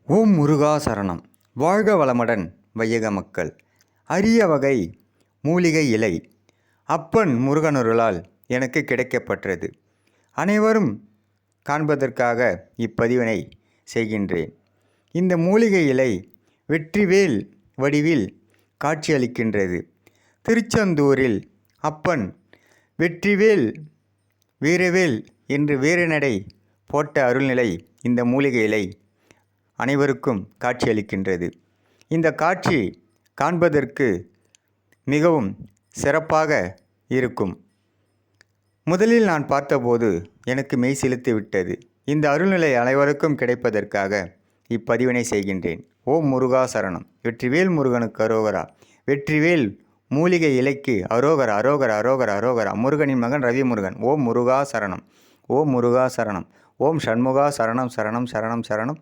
ஓம் முருகா சரணம். வாழ்க வளமுடன் வையக மக்கள். அரிய வகை மூலிகை இலை அப்பன் முருகனருளால் எனக்கு கிடைக்கப்பெற்றது. அனைவரும் காண்பதற்காக இப்பதிவினை செய்கின்றேன். இந்த மூலிகை இலை வெற்றிவேல் வடிவில் காட்சியளிக்கின்றது. திருச்செந்தூரில் அப்பன் வெற்றிவேல் வீரவேல் என்று வீரநடை போட்ட அருள்நிலை இந்த மூலிகை இலை அனைவருக்கும் காட்சியளிக்கின்றது. இந்த காட்சி காண்பதற்கு மிகவும் சிறப்பாக இருக்கும். முதலில் நான் பார்த்தபோது எனக்கு மெய் சிலுத்து விட்டது. இந்த அருள்நிலை அனைவருக்கும் கிடைப்பதற்காக இப்பதிவினை செய்கின்றேன். ஓம் முருகா சரணம். வெற்றிவேல் முருகனுக்கு அரோகரா. வெற்றிவேல் மூலிகை இலைக்கு அரோகரா அரோகரா அரோகரா அரோகரா. முருகனின் மகன் ரவி முருகன். ஓம் முருகா சரணம். ஓம் முருகா சரணம். ஓம் சண்முகா சரணம் சரணம் சரணம் சரணம்.